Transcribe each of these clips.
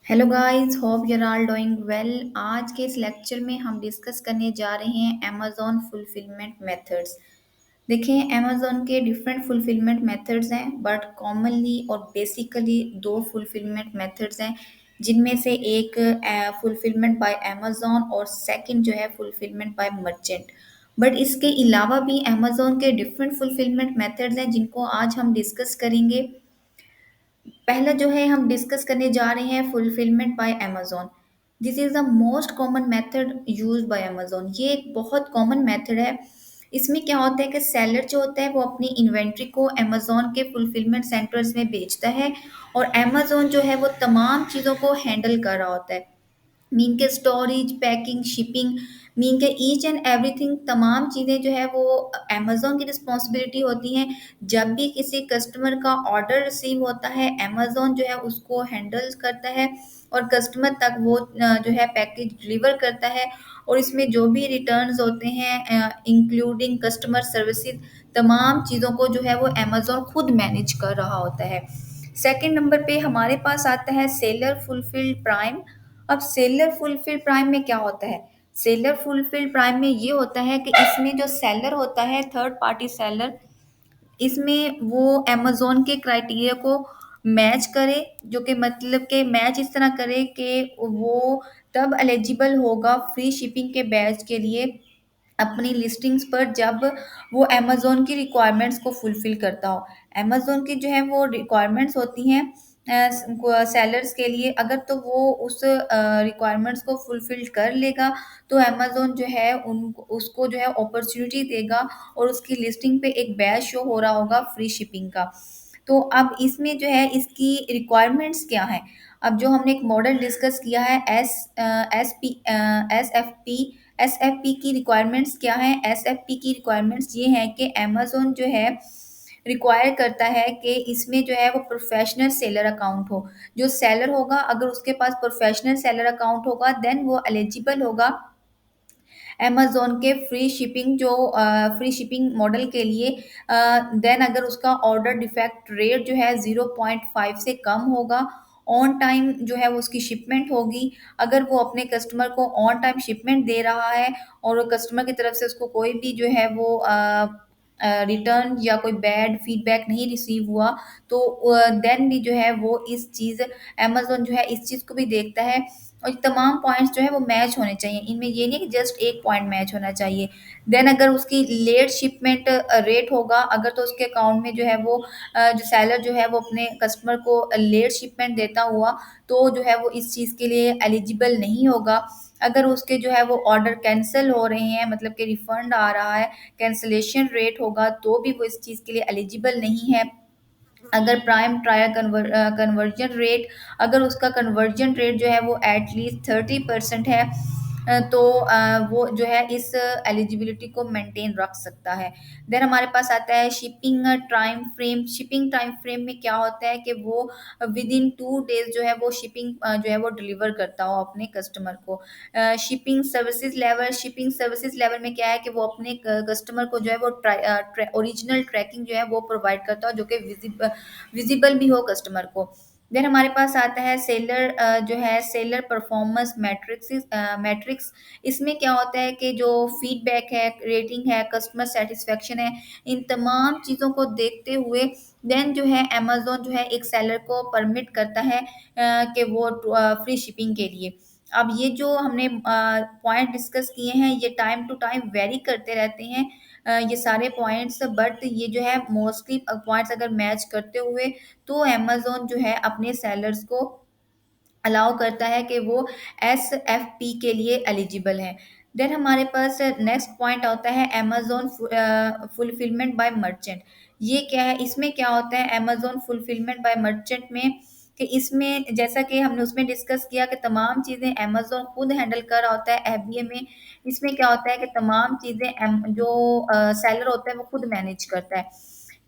Hello guys, hope you are all doing well. आज के इस लेक्चर में हम डिस्कस करने जा रहे हैं अमेजोन फुलफिलमेंट मेथड्स। देखिए, अमेजोन के डिफरेंट फुलफिलमेंट मेथड्स हैं, बट कॉमनली और बेसिकली दो फुलफिलमेंट मेथड्स हैं, जिनमें से एक फुलफिलमेंट बाय अमेजोन और सेकंड जो है फुलफिलमेंट बाय मर्चेंट। बट इसके अलावा भी अमेजोन के डिफरेंट फुलफिलमेंट मेथड्स हैं जिनको आज हम डिस्कस करेंगे। पहला जो है हम डिस्कस करने जा रहे हैं fulfilment bye Amazon. This is the most common method use by Amazon. ये एक बहुत कॉमन मेथड है। इसमें क्या होता है कि सेलर जो होता है वो अपनी इन्वेंट्री को अमेजोन के फुलफिलमेंट सेंटर्स में बेचता है, और अमेजोन जो है वो तमाम चीज़ों को हैंडल कर रहा होता है। मीन के स्टोरेज, पैकिंग, शिपिंग, मीन के ईच एंड एवरीथिंग, तमाम चीज़ें जो है वो अमेजोन की रिस्पॉन्सिबिलिटी होती हैं। जब भी किसी कस्टमर का ऑर्डर रिसीव होता है, अमेजोन जो है उसको हैंडल करता है और कस्टमर तक वो जो है पैकेज डिलीवर करता है। और इसमें जो भी रिटर्न्स होते हैं, इंक्लूडिंग कस्टमर सर्विसेज, तमाम चीज़ों को जो है वो अमेजोन खुद मैनेज कर रहा होता है। सेकंड नंबर पे हमारे पास आता है सेलर फुलफिल्ड प्राइम। अब सेलर फुलफिल प्राइम में क्या होता है? सेलर फुलफिल प्राइम में ये होता है कि इसमें जो सेलर होता है, थर्ड पार्टी सेलर, इसमें वो अमेजोन के क्राइटेरिया को मैच करे, जो कि मतलब कि मैच इस तरह करे कि वो तब एलिजिबल होगा फ्री शिपिंग के बैच के लिए अपनी लिस्टिंग्स पर, जब वो अमेजोन की रिक्वायरमेंट्स को फुलफिल करता हो। अमेजोन की जो है वो रिक्वायरमेंट्स होती हैं सेलर्स के लिए। अगर तो वो उस रिक्वायरमेंट्स को फुलफिल कर लेगा, तो अमेजोन जो है उन उसको जो है अपॉर्चुनिटी देगा और उसकी लिस्टिंग पे एक बैच शो हो रहा होगा फ्री शिपिंग का। तो अब इसमें जो है इसकी रिक्वायरमेंट्स क्या है? अब जो हमने एक मॉडल डिस्कस किया है, एस एफ पी की रिक्वायरमेंट्स क्या है? एस एफ पी की रिक्वायरमेंट्स ये हैं कि अमेजोन जो है रिक्वायर करता है कि इसमें जो है वो प्रोफेशनल सेलर अकाउंट हो। जो सेलर होगा, अगर उसके पास प्रोफेशनल सेलर अकाउंट होगा, देन वो एलिजिबल होगा अमेज़न के फ्री शिपिंग मॉडल के लिए। देन अगर उसका ऑर्डर डिफेक्ट रेट जो है 0.5 से कम होगा, ऑन टाइम जो है वो उसकी शिपमेंट होगी। अगर वो अपने कस्टमर को ऑन टाइम शिपमेंट दे रहा है और कस्टमर की तरफ से उसको कोई भी जो है वो रिटर्न या कोई बैड फीडबैक नहीं रिसीव हुआ, तो देन भी जो है वो इस चीज़ अमेज़न जो है इस चीज़ को भी देखता है। और ये तमाम पॉइंट्स जो है वो मैच होने चाहिए। इनमें ये नहीं कि जस्ट एक पॉइंट मैच होना चाहिए। देन अगर उसकी लेट शिपमेंट रेट होगा, अगर तो उसके अकाउंट में जो है वो जो सेलर जो है वो अपने कस्टमर को लेट शिपमेंट देता हुआ, तो जो है वो इस चीज़ के लिए एलिजिबल नहीं होगा। अगर उसके जो है वो ऑर्डर कैंसिल हो रहे हैं, मतलब कि रिफंड आ रहा है, कैंसलेशन रेट होगा, तो भी वो इस चीज़ के लिए एलिजिबल नहीं है। अगर प्राइम ट्रायल कन्वर्जन रेट, अगर उसका कन्वर्जन रेट जो है वो एटलीस्ट 30% है, तो वो जो है इस एलिजिबिलिटी को मेंटेन रख सकता है। देन हमारे पास आता है shipping time frame. Shipping time frame में क्या होता है कि वो विद इन 2 डेज जो है वो शिपिंग जो है वो डिलीवर करता हो अपने कस्टमर को। शिपिंग सर्विसेज लेवल में क्या है कि वो अपने कस्टमर को जो है वो ओरिजिनल ट्रैकिंग जो है वो प्रोवाइड करता हो, जो कि विजिबल भी हो कस्टमर को। देन हमारे पास आता है सेलर जो है सेलर परफॉर्मेंस मैट्रिक्स। इसमें क्या होता है कि जो फीडबैक है, रेटिंग है, कस्टमर सेटिस्फेक्शन है, इन तमाम चीज़ों को देखते हुए देन जो है अमेजोन जो है एक सेलर को परमिट करता है कि वो फ्री शिपिंग के लिए। अब ये जो हमने पॉइंट डिस्कस किए हैं, ये टाइम टू टाइम वेरी करते रहते हैं, ये सारे पॉइंट्स। बट ये जो है मोस्टली पॉइंट्स अगर मैच करते हुए, तो अमेजोन जो है अपने सेलर्स को अलाउ करता है कि वो एस एफ पी के लिए एलिजिबल है। देन हमारे पास नेक्स्ट पॉइंट आता है अमेजोन फुलफिलमेंट बाय मर्चेंट। ये क्या है? इसमें क्या होता है अमेजोन फुलफिलमेंट बाय मर्चेंट में, कि इसमें जैसा कि हमने उसमें डिस्कस किया कि तमाम चीज़ें अमेजोन खुद हैंडल कर रहा होता है एफबीए में। इसमें क्या होता है कि तमाम चीज़ें जो सेलर होता है वो खुद मैनेज करता है,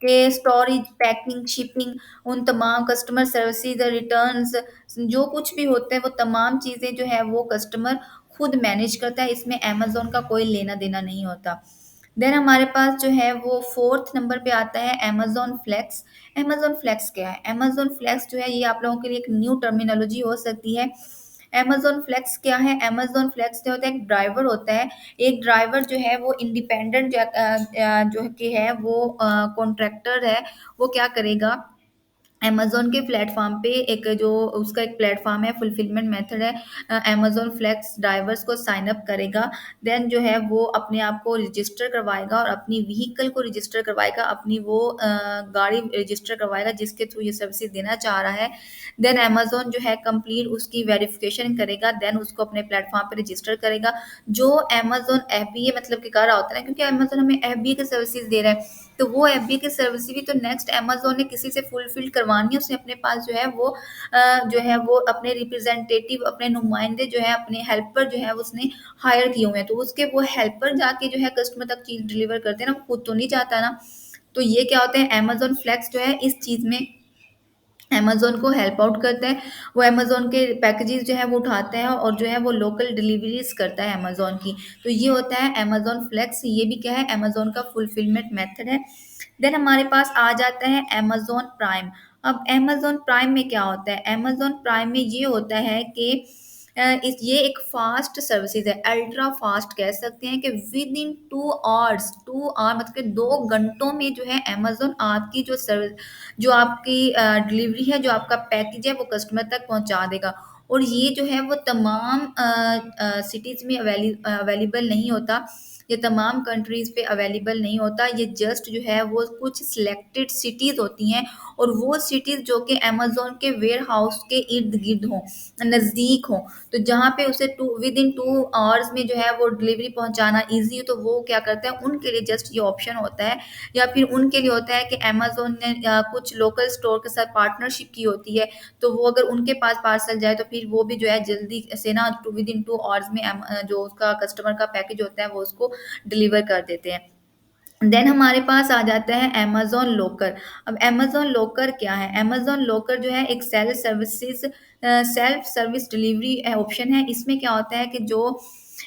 कि स्टोरेज, पैकिंग, शिपिंग, उन तमाम कस्टमर सर्विसेज, रिटर्न्स, जो कुछ भी होते हैं वो तमाम चीज़ें जो है वो कस्टमर खुद मैनेज करता है। इसमें अमेज़न का कोई लेना-देना नहीं होता। देन हमारे पास जो है वो 4th नंबर पे आता है अमेज़न फ्लेक्स। अमेज़न फ्लेक्स क्या है? अमेज़न फ्लेक्स जो है ये आप लोगों के लिए एक न्यू टर्मिनोलॉजी हो सकती है। अमेज़न फ्लेक्स क्या है? अमेज़न फ्लेक्स जो होता है एक ड्राइवर होता है। एक ड्राइवर जो है वो इंडिपेंडेंट जो कि है वो कॉन्ट्रैक्टर है, वो क्या करेगा अमेज़न के प्लेटफ़ॉर्म पे एक जो उसका एक प्लेटफ़ॉर्म है, फुलफ़िलमेंट मेथड है अमेज़न फ्लेक्स ड्राइवर्स को साइन अप करेगा। देन जो है वो अपने आप को रजिस्टर करवाएगा और अपनी व्हीकल को रजिस्टर करवाएगा, अपनी वो गाड़ी रजिस्टर करवाएगा जिसके थ्रू ये सर्विसेज़ देना चाह रहा है। देन अमेज़न जो है कंप्लीट उसकी वेरिफ़िकेशन करेगा, देन उसको अपने प्लेटफ़ॉर्म पे रजिस्टर करेगा। जो अमेज़न एफबीए मतलब कि कर रहा होता है ना, क्योंकि अमेज़न हमें एफबीए की सर्विसेज़ दे रहा है, तो वो एफबीए की सर्विस भी तो नेक्स्ट अमेज़न ने किसी से फुलफिल करवानी है, उसने अपने पास जो है वो जो है वो अपने रिप्रेजेंटेटिव, अपने नुमाइंदे जो है, अपने हेल्पर जो है उसने हायर किए हुए हैं, तो उसके वो हेल्पर जाके जो है कस्टमर तक चीज़ डिलीवर करते हैं ना, वो खुद तो नहीं जाता ना। तो ये क्या होता है अमेज़न फ्लेक्स जो है इस चीज़ में अमेज़न को हेल्प आउट करता है। वो अमेज़न के पैकेजेज़ जो है वो उठाता है और जो है वो लोकल डिलीवरीज़ करता है अमेज़न की। तो ये होता है अमेज़न फ्लेक्स, ये भी क्या है अमेज़न का फुलफिलमेंट मेथड है। देन हमारे पास आ जाता है अमेज़न प्राइम। अब अमेज़न प्राइम में क्या होता है? अमेज़न प्राइम में ये होता है कि इस ये एक फ़ास्ट सर्विसेज़ है, अल्ट्रा फ़ास्ट कह सकते हैं कि विदिन 2 आवर्स 2 आवर मतलब कि 2 घंटों में जो है अमेज़न आपकी जो आपकी डिलीवरी है, जो आपका पैकेज है वो कस्टमर तक पहुँचा देगा। और ये जो है वो तमाम सिटीज़ में अवेलेबल नहीं होता, ये तमाम कंट्रीज़ पे अवेलेबल नहीं होता, ये जस्ट जो है वो कुछ सिलेक्टेड सिटीज़ होती हैं और वो सिटीज़ जो कि अमेज़न के वेयरहाउस के इर्द-गिर्द हों, नज़दीक हों, तो जहाँ पे उसे टू विदिन 2 आवर्स में जो है वो डिलीवरी पहुँचाना ईज़ी हो, तो वो क्या करता है उनके लिए जस्ट ये ऑप्शन होता है। या फिर उनके लिए होता है कि अमेज़न ने कुछ लोकल स्टोर के साथ पार्टनरशिप की होती है, तो वो अगर उनके पास पार्सल जाए तो फिर वो भी जो है जल्दी से ना टू विदिन 2 आवर्स में जो उसका कस्टमर का पैकेज होता है वो उसको डिलीवर कर देते हैं। देन हमारे पास आ जाता है अमेज़न लॉकर। अब अमेज़न लॉकर क्या है? अमेज़न लॉकर जो है एक सेल्फ सर्विस डिलीवरी ऑप्शन है। इसमें क्या होता है कि जो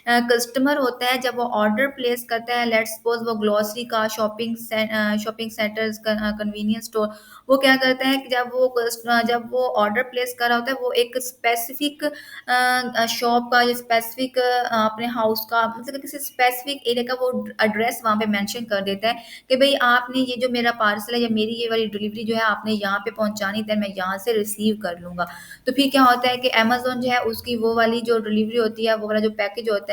कस्टमर होता है जब वो ऑर्डर प्लेस करता है, लेट्स सपोज़ वो ग्रोसरी का, शॉपिंग सेंटर्स का, कन्वीनियंस स्टोर, वो क्या करता है कि जब वो ऑर्डर प्लेस कर रहा होता है, वो एक स्पेसिफिक शॉप का या स्पेसिफिक अपने हाउस का मतलब किसी स्पेसिफिक एरिया का वो एड्रेस वहाँ पे मेंशन कर देता है कि भई आपने ये जो मेरा पार्सल है या मेरी ये वाली डिलीवरी जो है आपने यहाँ पे पहुँचानी, देन मैं यहाँ से रिसीव कर लूँगा। तो फिर क्या होता है कि अमेज़न जो है उसकी वो वाली जो डिलीवरी होती है, वो वाला जो पैकेज होता है,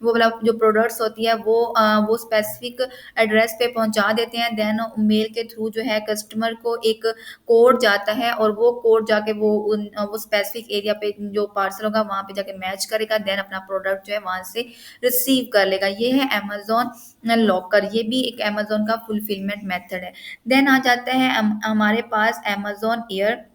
वो वाला जो प्रोडक्ट्स होती है वो स्पेसिफिक एड्रेस पे पहुँचा देते हैं। देन मेल के थ्रू जो है कस्टमर को एक कोड जाता है और वो कोड जाके वो स्पेसिफिक एरिया पे जो पार्सल होगा वहाँ पे जाके मैच करेगा, देन अपना प्रोडक्ट जो है वहाँ से रिसीव कर लेगा। ये है अमेज़न लॉकर, ये भी एक अमेज़न का फुलफिलमेंट मेथड है। देन आ जाता है हमारे पास अमेज़न एयर।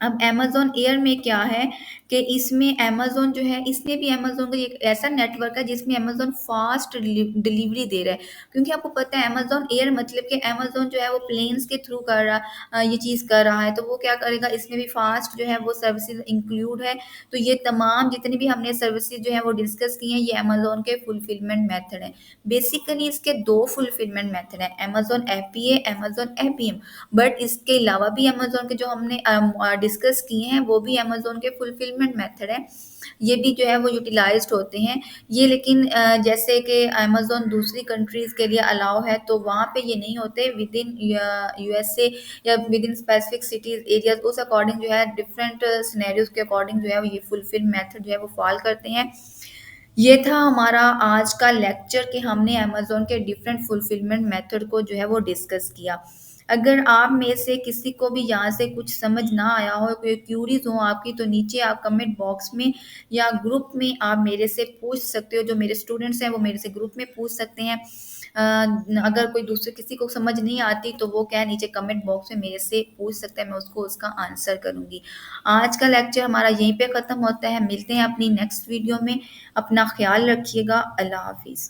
अब अमेज़न एयर में क्या है कि इसमें अमेज़न जो है इसमें भी अमेज़न का एक ऐसा नेटवर्क है जिसमें अमेज़न फ़ास्ट डिलीवरी दे रहा है। क्योंकि आपको पता है अमेज़न एयर मतलब कि अमेज़न जो है वो प्लेन्स के थ्रू ये चीज़ कर रहा है, तो वो क्या करेगा इसमें भी फ़ास्ट जो है वो सर्विसेज़ इंक्लूड है। तो ये तमाम जितनी भी हमने सर्विसेज़ जो है वो डिस्कस की हैं, ये अमेज़न के फुलफिलमेंट मेथड हैं। बेसिकली इसके 2 फुलफिलमेंट मेथड हैं, Amazon FBA, Amazon FBM. But इसके अलावा भी अमेज़न के जो हमने डिस्कस किए हैं वो भी अमेज़न के फुलफिलमेंट मेथड हैं। ये भी जो है वो यूटिलाइज़्ड होते हैं। ये लेकिन जैसे कि अमेज़न दूसरी कंट्रीज़ के लिए अलाउ है तो वहाँ पे ये नहीं होते विदिन यूएसए या विदिन स्पेसिफिक सिटीज़ एरियाज़ उस अकॉर्डिंग जो है डिफरेंट सिनेरियोज़ के अकॉर्डिंग जो है वो ये फुलफिल मेथड जो है वो फ़ॉल करते हैं। ये था हमारा आज का लेक्चर कि हमने अमेज़न के डिफरेंट फुलफिलमेंट मेथड को जो है वो डिस्कस किया। अगर आप में से किसी को भी यहाँ से कुछ समझ ना आया हो, कोई क्यूरीज़ हो आपकी तो नीचे आप कमेंट बॉक्स में या ग्रुप में आप मेरे से पूछ सकते हो। जो मेरे स्टूडेंट्स हैं वो मेरे से ग्रुप में पूछ सकते हैं। अगर कोई दूसरे किसी को समझ नहीं आती तो वो क्या है नीचे कमेंट बॉक्स में मेरे से पूछ सकता है, मैं उसको उसका आंसर करूँगी। आज का लेक्चर हमारा यहीं पे ख़त्म होता है। मिलते हैं अपनी नेक्स्ट वीडियो में। अपना ख़्याल रखिएगा। अल्लाह हाफ़िज़।